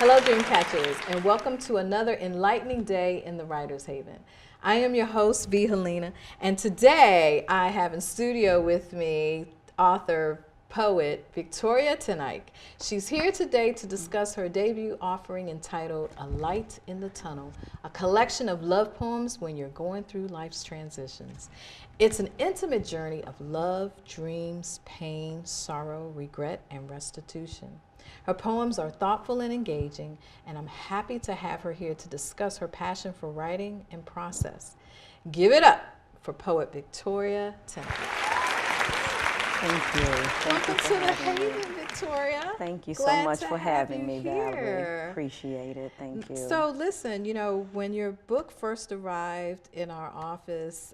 Hello, Dreamcatchers, and welcome to another enlightening day in the Writer's Haven. I am your host, Helena, and today I have in studio with me author, poet, Victoria TenEyck. She's here today to discuss her debut offering entitled A Light in the Tunnel, a collection of love poems when you're going through life's transitions. It's an intimate journey of love, dreams, pain, sorrow, regret, and restitution. Her poems are thoughtful and engaging, and I'm happy to have her here to discuss her passion for writing and process. Give it up for poet Victoria TenEyck. Thank you. Welcome to the Haven, Victoria. Thank you Glad so much to for have having you me, here. Valerie. Appreciate it. Thank you. So listen, when your book first arrived in our office,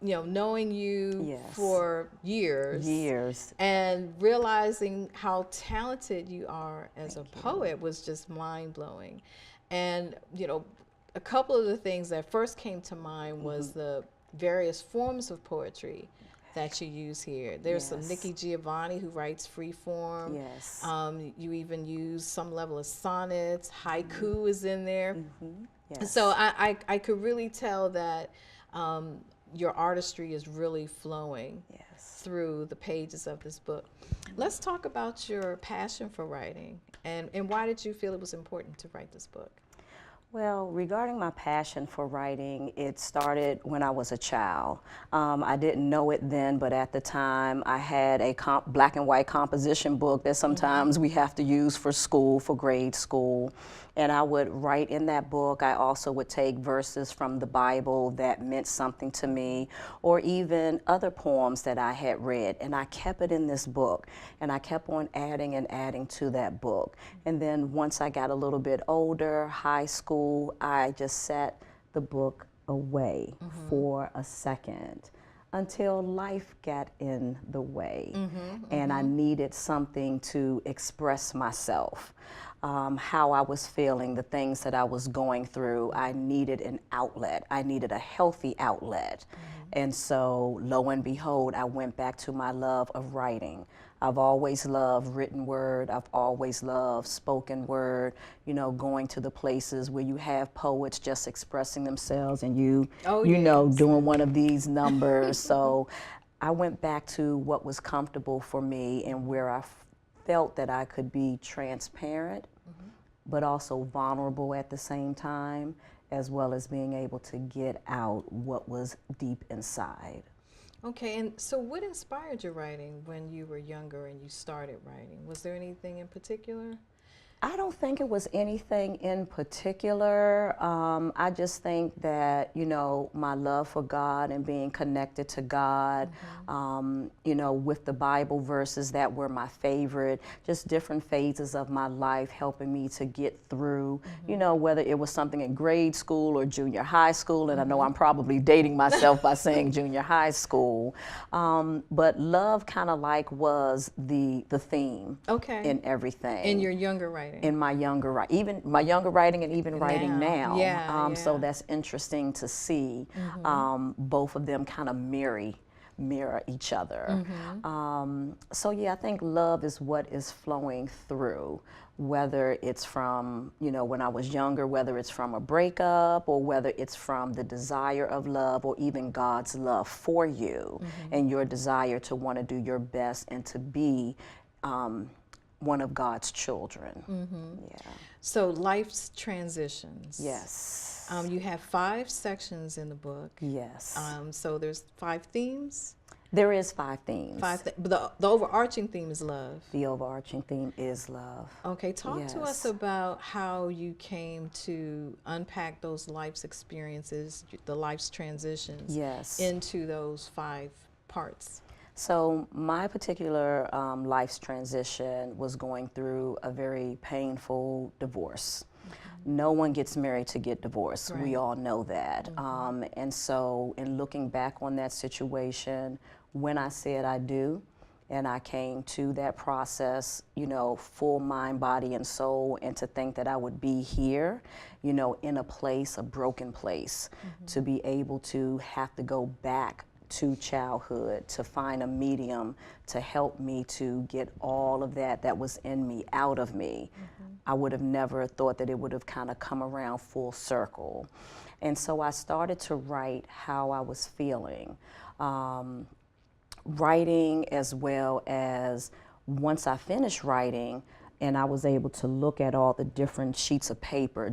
knowing you Yes. for years and realizing how talented you are as a poet was just mind-blowing. And a couple of the things that first came to mind was the various forms of poetry that you use here. There's some Nikki Giovanni who writes free form. Yes. You even use some level of sonnets. Haiku is in there. Yes. So I could really tell that your artistry is really flowing through the pages of this book. Let's talk about your passion for writing and why did you feel it was important to write this book? Well, regarding my passion for writing, it started when I was a child. I didn't know it then, but at the time I had a black and white composition book that sometimes we have to use for school, for grade school. And I would write in that book. I also would take verses from the Bible that meant something to me, or even other poems that I had read. And I kept it in this book, and I kept on adding and adding to that book. And then once I got a little bit older, high school, I just set the book away for a second until life got in the way. And I needed something to express myself. How I was feeling, the things that I was going through. I needed an outlet. I needed a healthy outlet. And so, lo and behold, I went back to my love of writing. I've always loved written word. I've always loved spoken word, going to the places where you have poets just expressing themselves and doing one of these numbers. So I went back to what was comfortable for me and where I felt that I could be transparent, but also vulnerable at the same time, as well as being able to get out what was deep inside. Okay, and so what inspired your writing when you were younger and you started writing? Was there anything in particular? I don't think it was anything in particular. I just think that, my love for God and being connected to God, with the Bible verses that were my favorite, just different phases of my life helping me to get through, whether it was something in grade school or junior high school, and I know I'm probably dating myself by saying junior high school, but love kind of was the theme in everything. In your younger writing. In my younger writing, even my younger writing and even writing now. So that's interesting to see both of them kind of mirror each other. So yeah, I think love is what is flowing through, whether it's from, when I was younger, whether it's from a breakup or whether it's from the desire of love or even God's love for you and your desire to want to do your best and to be one of God's children. So life's transitions. Yes. You have 5 sections in the book. Yes. So there's 5 themes? There is 5 themes. But the overarching theme is love. The overarching theme is love. Okay, talk to us about how you came to unpack those life's experiences, the life's transitions, into those 5 parts. So my particular life's transition was going through a very painful divorce. No one gets married to get divorced. We all know that. And so in looking back on that situation, when I said I do, and I came to that process, full mind, body, and soul, and to think that I would be here, in a place, a broken place, to be able to have to go back to childhood, to find a medium to help me to get all of that was in me out of me. I would have never thought that it would have kind of come around full circle. And so I started to write how I was feeling. Writing, as well as once I finished writing and I was able to look at all the different sheets of paper,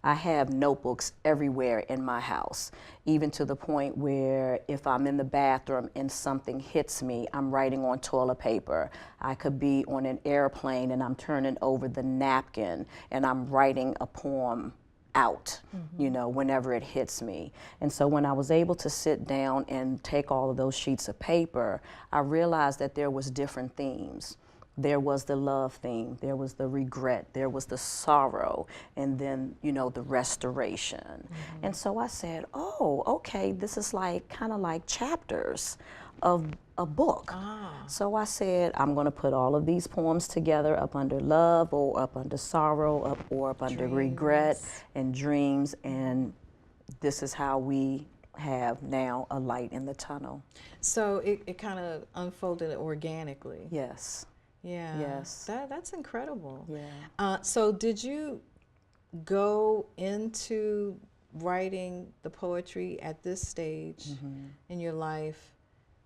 I have notebooks everywhere in my house, even to the point where if I'm in the bathroom and something hits me, I'm writing on toilet paper. I could be on an airplane and I'm turning over the napkin and I'm writing a poem out, you know, whenever it hits me. And so when I was able to sit down and take all of those sheets of paper, I realized that there was different themes. There was the love theme, there was the regret, there was the sorrow, and then, you know, the restoration. And so I said, oh, okay, this is like kind of like chapters of a book. So I said, I'm going to put all of these poems together up under love, or up under sorrow, or up under regret and dreams, and this is how we have now a light in the tunnel. So it kind of unfolded organically. Yes. Yeah. Yes. That's incredible. Yeah. So did you go into writing the poetry at this stage in your life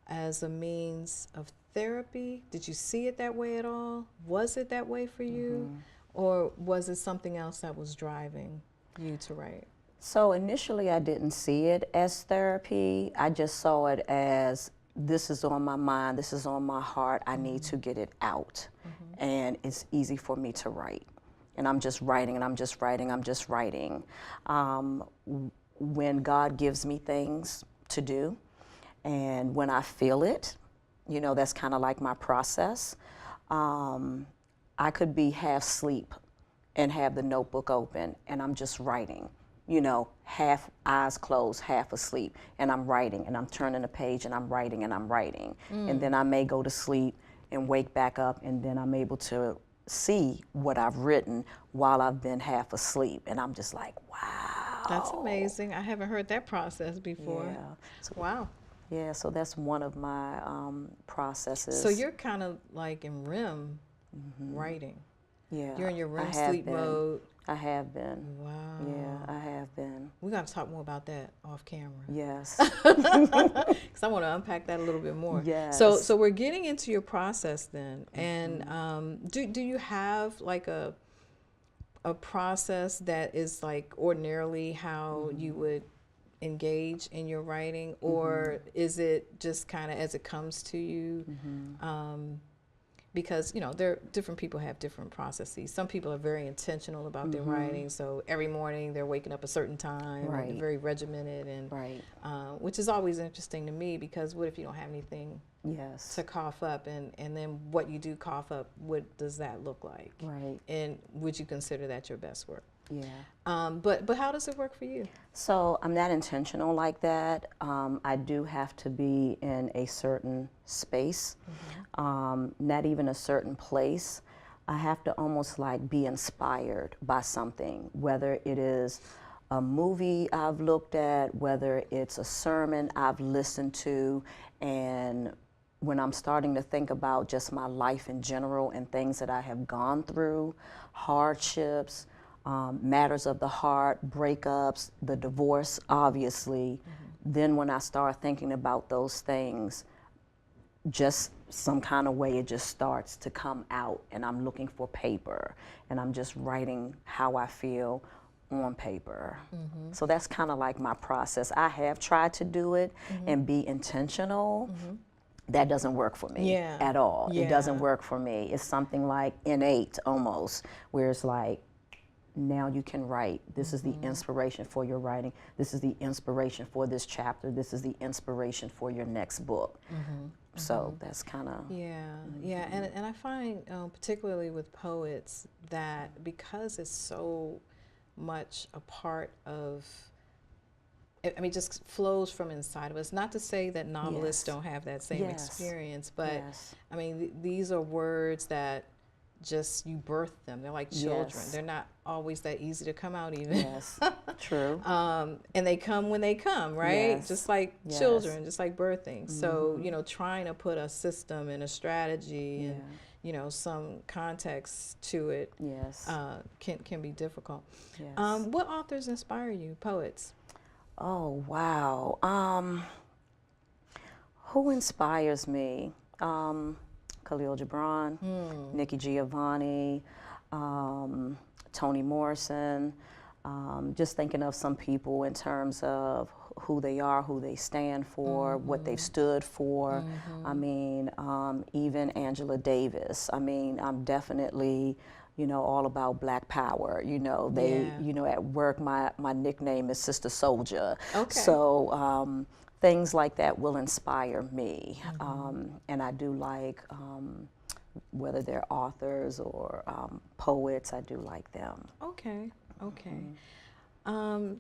as a means of therapy? Did you see it that way at all? Was it that way for you? Or was it something else that was driving you to write? So initially I didn't see it as therapy. I just saw it as, this is on my mind, this is on my heart, I need to get it out. And it's easy for me to write. And I'm just writing, and I'm just writing, I'm just writing. When God gives me things to do, and when I feel it, you know, that's kind of like my process. I could be half asleep and have the notebook open, and I'm just writing. You know, half eyes closed, half asleep, and I'm writing, and I'm turning a page, and I'm writing, and I'm writing. And then I may go to sleep and wake back up, and then I'm able to see what I've written while I've been half asleep. And I'm just like, wow. That's amazing. I haven't heard that process before. Yeah. So, wow. Yeah, so that's one of my processes. So you're kind of like in REM writing. Yeah. You're in your REM sleep mode. I have been. Wow. Yeah, I have been. We got to talk more about that off camera. Yes. Because I want to unpack that a little bit more. Yes. So we're getting into your process then. And do you have like a process that is like ordinarily how you would engage in your writing, or is it just kind of as it comes to you? Because, you know, different people have different processes. Some people are very intentional about their writing, so every morning they're waking up a certain time, Right. and very regimented, and Right. Which is always interesting to me, because what if you don't have anything Yes. to cough up, and then what you do cough up, what does that look like? Right. And would you consider that your best work? Yeah. But how does it work for you? So I'm not intentional like that. I do have to be in a certain space, not even a certain place. I have to almost like be inspired by something, whether it is a movie I've looked at, whether it's a sermon I've listened to, and when I'm starting to think about just my life in general and things that I have gone through, hardships, matters of the heart, breakups, the divorce, obviously. Then when I start thinking about those things, just some kind of way it just starts to come out, and I'm looking for paper, and I'm just writing how I feel on paper. So that's kind of like my process. I have tried to do it and be intentional. That doesn't work for me at all. It doesn't work for me. It's something like innate almost, where it's like, now you can write. This is the inspiration for your writing. This is the inspiration for this chapter. This is the inspiration for your next book. So that's kind of... Yeah, and I find, particularly with poets, that because it's so much a part of, I mean, just flows from inside of us. Not to say that novelists don't have that same experience, but I mean, these are words that just you birth them. They're like children. Yes. They're not always that easy to come out even. Yes, true. And they come when they come, right? Yes. Just like Yes. children, just like birthing. So, you know, trying to put a system and a strategy and, you know, some context to it Yes. can be difficult. Yes. What authors inspire you, poets? Oh, wow. Who inspires me? Khalil Gibran, Nikki Giovanni, Toni Morrison. Just thinking of some people in terms of who they are, who they stand for, what they've stood for. I mean, even Angela Davis. I mean, I'm definitely, you know, all about Black Power. You know, you know, at work, my nickname is Sister Soldier. Okay. So things like that will inspire me. And I do like, whether they're authors or poets, I do like them. Okay, okay.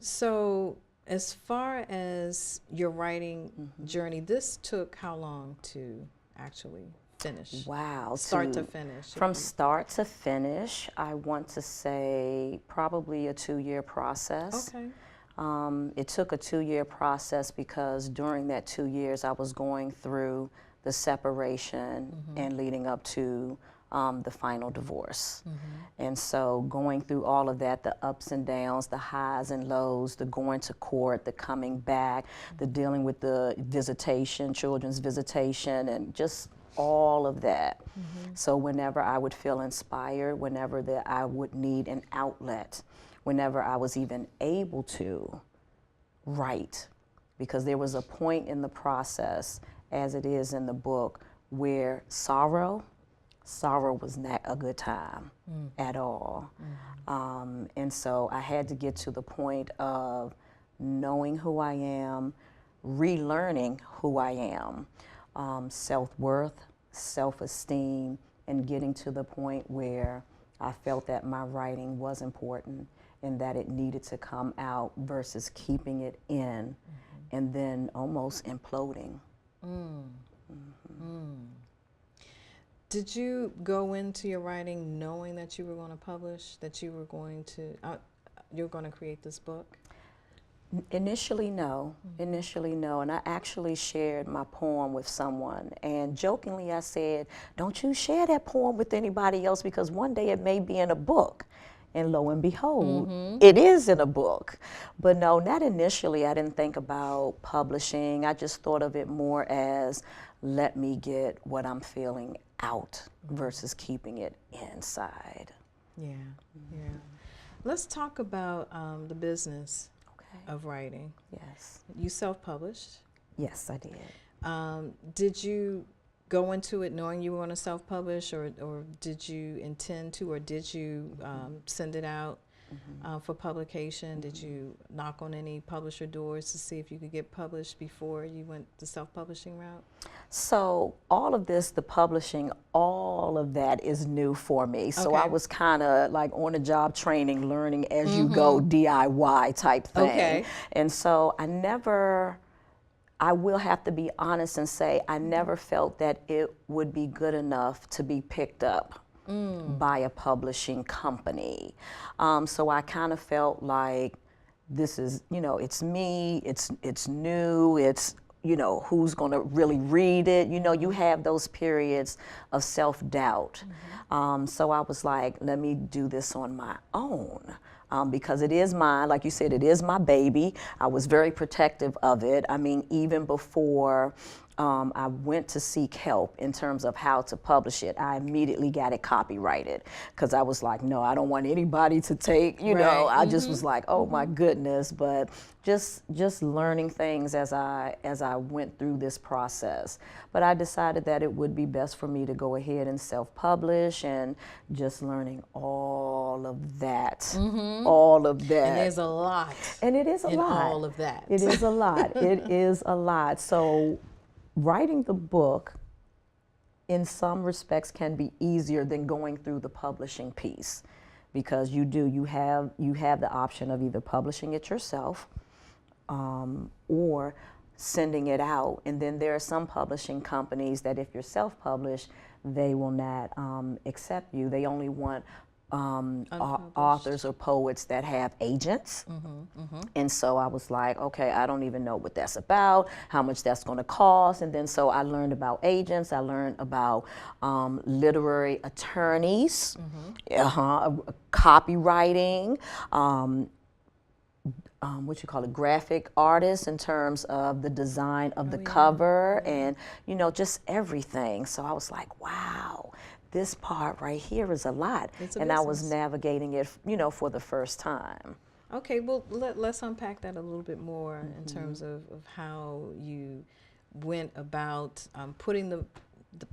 So as far as your writing journey, this took how long to actually finish? Wow. Start to finish. From start to finish, I want to say probably a 2-year process. Okay. It took a 2-year process because during that 2 years I was going through the separation and leading up to the final divorce. And so going through all of that, the ups and downs, the highs and lows, the going to court, the coming back, the dealing with the visitation, children's visitation, and just all of that. So whenever I would feel inspired, whenever that I would need an outlet, whenever I was even able to write, because there was a point in the process, as it is in the book, where sorrow was not a good time at all. And so I had to get to the point of knowing who I am, relearning who I am, self-worth, self-esteem, and getting to the point where I felt that my writing was important and that it needed to come out versus keeping it in and then almost imploding. Did you go into your writing knowing that you were going to publish, that you were going to create this book? Initially, no. Initially, no. And I actually shared my poem with someone. And jokingly, I said, don't you share that poem with anybody else because one day it may be in a book. And lo and behold, it is in a book. But no, not initially. I didn't think about publishing. I just thought of it more as, let me get what I'm feeling out versus keeping it inside. Yeah, yeah. Let's talk about the business of writing. Yes. You self-published. Yes, I did. Did you go into it knowing you were going to self-publish, or did you intend to, or did you send it out for publication? Did you knock on any publisher doors to see if you could get published before you went the self-publishing route? So all of this, the publishing, all of that is new for me. So Okay. I was kind of like on the job training, learning as you go, DIY type thing. Okay. And so I will have to be honest and say I never felt that it would be good enough to be picked up by a publishing company. So I kind of felt like this is, you know, it's me, it's new, it's, you know, who's going to really read it? You know, you have those periods of self-doubt. So I was like, let me do this on my own. Because it is mine, like you said, it is my baby. I was very protective of it. I mean, even before I went to seek help in terms of how to publish it, I immediately got it copyrighted because I was like, no, I don't want anybody to take, you know, I just was like, oh my goodness. But just learning things as I went through this process. But I decided that it would be best for me to go ahead and self-publish and just learning all of that, all of that. And there's a lot. And it is a in lot. all of that. It is a lot. It is a lot. So writing the book in some respects can be easier than going through the publishing piece because you have the option of either publishing it yourself or sending it out. And then there are some publishing companies that if you're self-published, they will not accept you. They only want authors or poets that have agents. And so I was like, okay, I don't even know what that's about, how much that's going to cost. And then so I learned about agents. I learned about literary attorneys, copywriting, what you call it, graphic artists in terms of the design of the cover and, you know, just everything. So I was like, wow, this part right here is a lot. And I was navigating it, you know, for the first time. Okay, well, let's unpack that a little bit more in terms of how you went about putting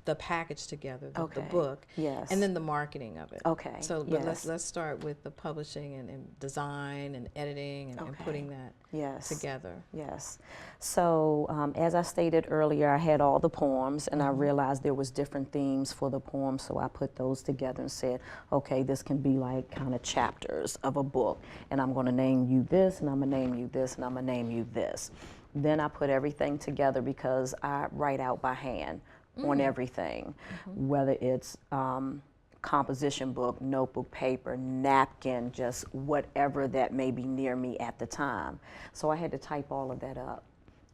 the package together, the book, and then the marketing of it. Okay. So, but let's start with the publishing and design and editing and putting that together. Yes. So as I stated earlier, I had all the poems, and I realized there was different themes for the poems, so I put those together and said, okay, this can be like kind of chapters of a book, and I'm going to name you this, and I'm going to name you this, and I'm going to name you this. Then I put everything together because I write out by hand on everything, whether it's composition book, notebook, paper, napkin, just whatever that may be near me at the time. So I had to type all of that up,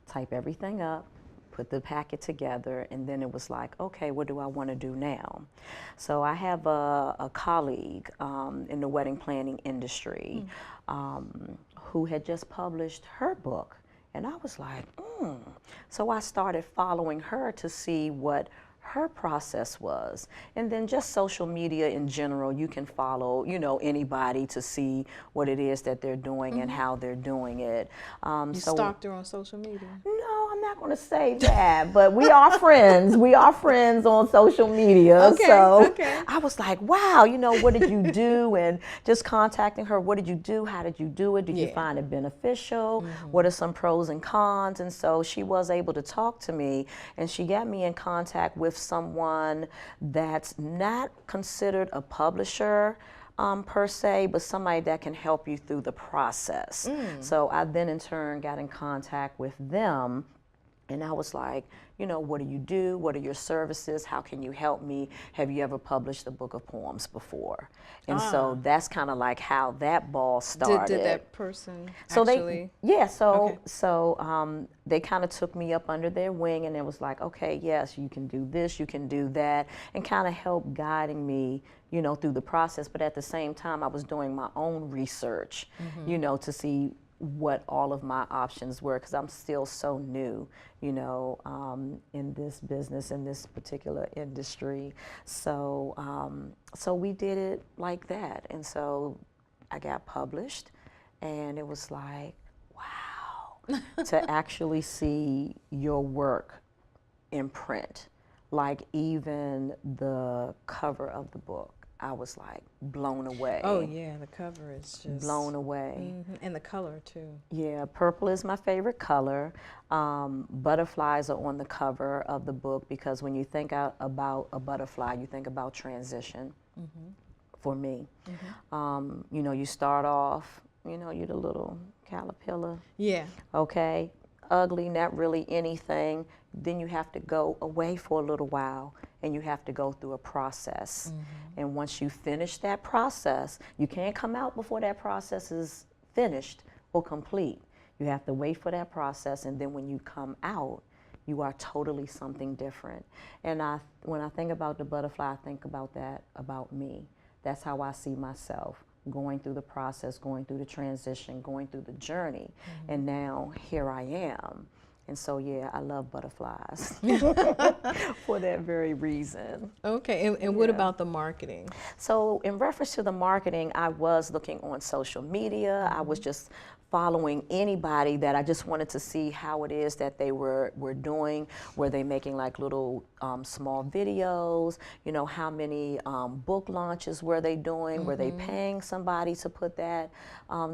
type everything up, put the packet together, and then it was like, okay, what do I want to do now? So I have a colleague in the wedding planning industry who had just published her book. And I was like, So I started following her to see what her process was. And then just social media in general, you can follow, you know, anybody to see what it is that they're doing and how they're doing it. You stalked her on social media? No, I'm not going to say that, but we are friends. We are friends on social media. Okay, I was like, wow, you know, what did you do? And just contacting her, what did you do? How did you do it? Did you find it beneficial? What are some pros and cons? And so she was able to talk to me, and she got me in contact with someone that's not considered a publisher per se, but somebody that can help you through the process. So I then in turn got in contact with them, and I was like, you know, what do you do? What are your services? How can you help me? Have you ever published a book of poems before? And so that's kind of like how that ball started. Did that person so actually? They kind of took me up under their wing, and it was like, okay, yes, you can do this, you can do that, and kind of help guiding me, you know, through the process. But at the same time, I was doing my own research, you know, to see what all of my options were, because I'm still so new, you know, in this business, in this particular industry. So, so we did it like that. And so I got published, and it was like, wow, to actually see your work in print, like even the cover of the book. I was like blown away. Oh yeah, the cover is just blown away. And the color too. Yeah, purple is my favorite color. Butterflies are on the cover of the book because when you think about a butterfly, you think about transition. For me, you know, you start off, you know, you're the little caterpillar. Yeah. Okay, ugly, not really anything. Then you have to go away for a little while, and you have to go through a process. And once you finish that process, you can't come out before that process is finished or complete. You have to wait for that process, and then when you come out, you are totally something different. And when I think about the butterfly, I think about that about me. That's how I see myself, going through the process, going through the transition, going through the journey. And now here I am. And so, yeah, I love butterflies for that very reason. Okay, and what about the marketing? So in reference to the marketing, I was looking on social media. I was just following anybody that I just wanted to see how it is that they were doing. Were they making like little small videos? You know, how many book launches were they doing? Were they paying somebody to put that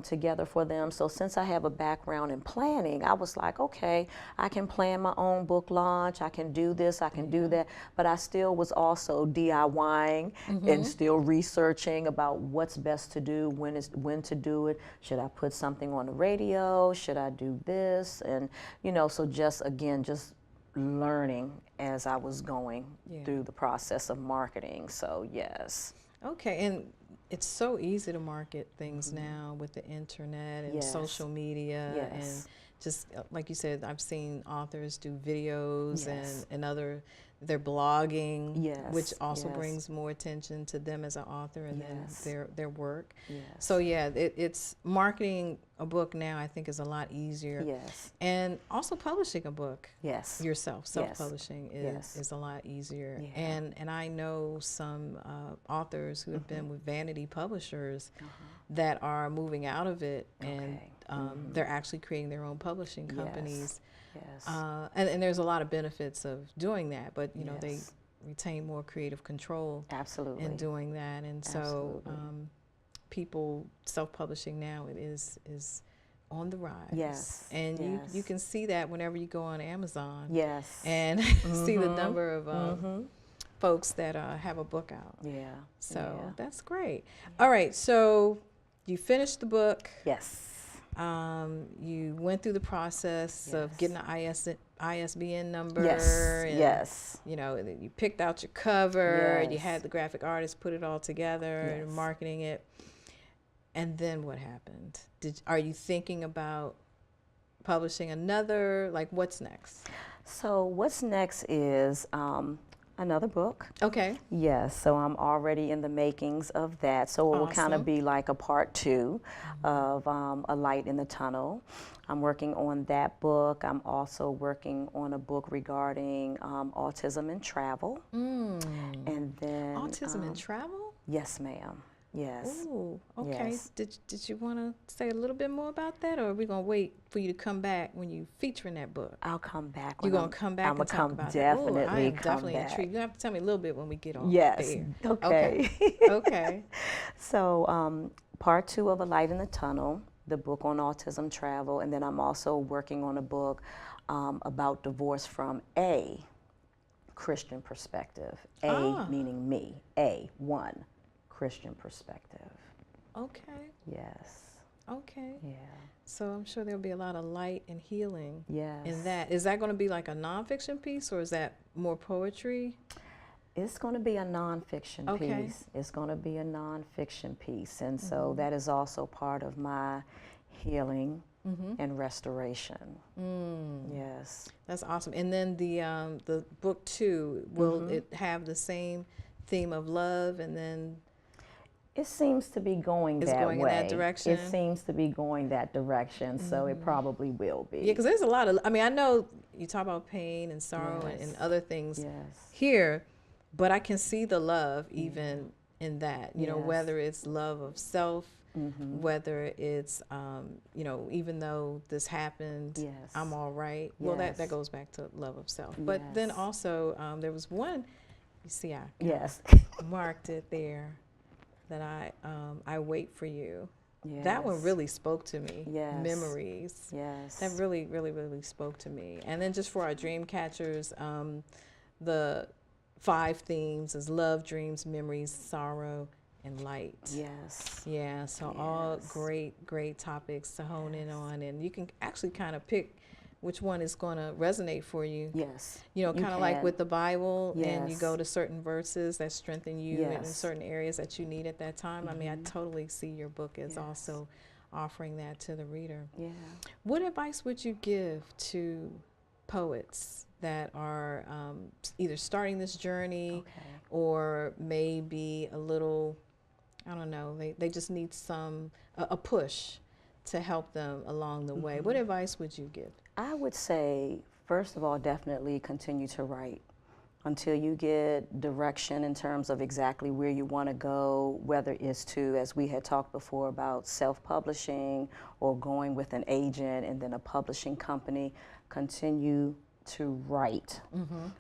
together for them? So since I have a background in planning, I was like, okay, I can plan my own book launch. I can do this, I can do that. But I still was also DIYing and still researching about what's best to do, when to do it. Should I put something on on the radio? Should I do this? And, you know, so just, again, just learning as I was going through the process of marketing. So, yes. Okay, and it's so easy to market things now with the internet and social media and just like you said, I've seen authors do videos and other, they're blogging, which also brings more attention to them as an author and then their work. So yeah, it's marketing a book now I think is a lot easier. And also publishing a book yourself, self-publishing is a lot easier. And I know some authors who have been with vanity publishers that are moving out of it and they're actually creating their own publishing companies. And there's a lot of benefits of doing that, but you know they retain more creative control in doing that. And so people self-publishing now is on the rise. And you can see that whenever you go on Amazon and see the number of folks that have a book out. So that's great. All right, so you finished the book. You went through the process of getting an ISBN number. And, you know, you picked out your cover. You had the graphic artist put it all together and marketing it. And then what happened? Are you thinking about publishing another? Like, what's next? So what's next is another book. Okay. Yes, so I'm already in the makings of that. So it will kind of be like a part 2 of A Light in the Tunnel. I'm working on that book. I'm also working on a book regarding autism and travel. And then autism and travel? Yes, ma'am. Yes. Ooh, okay. Yes. Did you want to say a little bit more about that, or are we going to wait for you to come back when you feature in that book? I'll come back. You're going to come back and talk about that? Ooh, I am definitely intrigued. You have to tell me a little bit when we get on the air. Okay. Okay. So part 2 of A Light in the Tunnel, the book on autism travel, and then I'm also working on a book about divorce from a Christian perspective. Meaning me. one Christian perspective. Okay. Yes. Okay. Yeah. So I'm sure there'll be a lot of light and healing in that. Yes. Is that going to be like a nonfiction piece, or is that more poetry? It's going to be a nonfiction piece. It's going to be a nonfiction piece. And so that is also part of my healing and restoration. Yes. That's awesome. And then the book 2, will it have the same theme of love and then... It seems to be going that way. It's going in that direction? It seems to be going that direction, so it probably will be. Yeah, because there's a lot of, I mean, I know you talk about pain and sorrow and other things here, but I can see the love even in that, you know, whether it's love of self, whether it's, you know, even though this happened, I'm all right. Well, that goes back to love of self. But then also there was one, you see, I marked it there, that I wait for you. That one really spoke to me. Memories. That really, really, really spoke to me. And then just for our dream catchers, the 5 themes is love, dreams, memories, sorrow, and light. Yeah, so all great topics to hone in on. And you can actually kind of pick which one is going to resonate for you. You know, kind of like with the Bible, and you go to certain verses that strengthen you in certain areas that you need at that time. I mean, I totally see your book as also offering that to the reader. What advice would you give to poets that are either starting this journey or maybe a little, I don't know, they just need a push to help them along the way? What advice would you give? I would say, first of all, definitely continue to write until you get direction in terms of exactly where you want to go, whether it's to, as we had talked before, about self-publishing or going with an agent and then a publishing company. Continue to write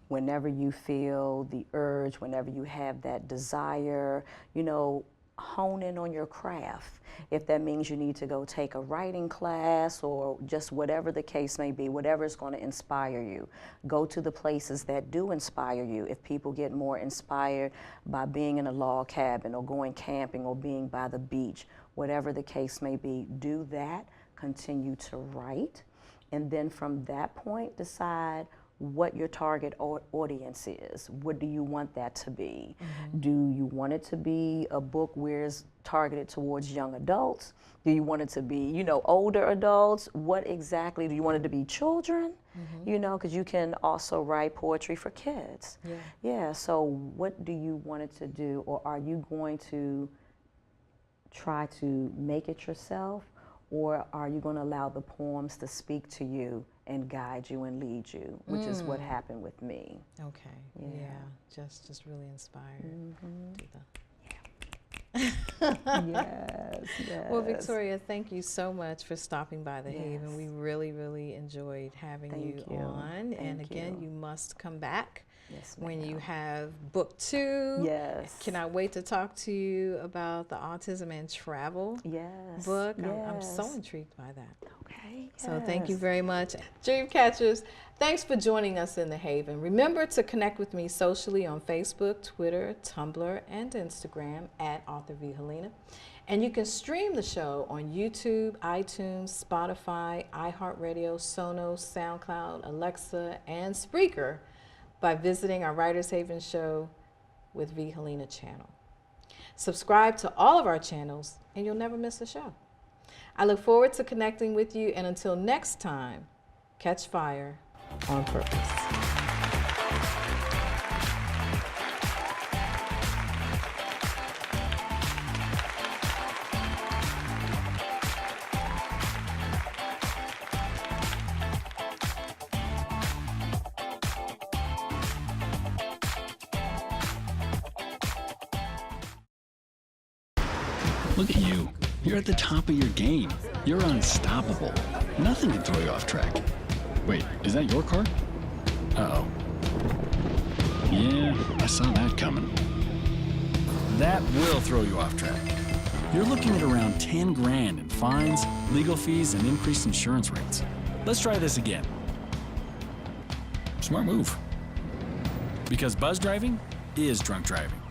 whenever you feel the urge, whenever you have that desire, you know, hone in on your craft. If that means you need to go take a writing class or just whatever the case may be, whatever is going to inspire you, go to the places that do inspire you. If people get more inspired by being in a log cabin or going camping or being by the beach, whatever the case may be, do that. continue to write, and then from that point decide what your target audience is. What do you want that to be? Do you want it to be a book where it's targeted towards young adults? Do you want it to be, you know, older adults? What exactly, do you want it to be children? You know, because you can also write poetry for kids. Yeah, so what do you want it to do? Or are you going to try to make it yourself? Or are you going to allow the poems to speak to you and guide you and lead you, which is what happened with me. Okay, yeah, just really inspired. Do Yes, yes. Well, Victoria, thank you so much for stopping by the Haven. We really, really enjoyed having you on. And again, you must come back when you have book 2. Yes. Cannot wait to talk to you about the autism and travel book. I'm so intrigued by that. Okay. So thank you very much. Dream Catchers, thanks for joining us in the Haven. Remember to connect with me socially on Facebook, Twitter, Tumblr, and Instagram at Author V. Helena. And you can stream the show on YouTube, iTunes, Spotify, iHeartRadio, Sonos, SoundCloud, Alexa, and Spreaker by visiting our Writers Haven show with V. Helena channel. Subscribe to all of our channels and you'll never miss a show. I look forward to connecting with you, and until next time, catch fire on purpose. Look at you. You're at the top of your game. You're unstoppable. Nothing can throw you off track. Wait, is that your car? Uh-oh. Yeah, I saw that coming. That will throw you off track. You're looking at around 10 grand in fines, legal fees, and increased insurance rates. Let's try this again. Smart move. Because buzz driving is drunk driving.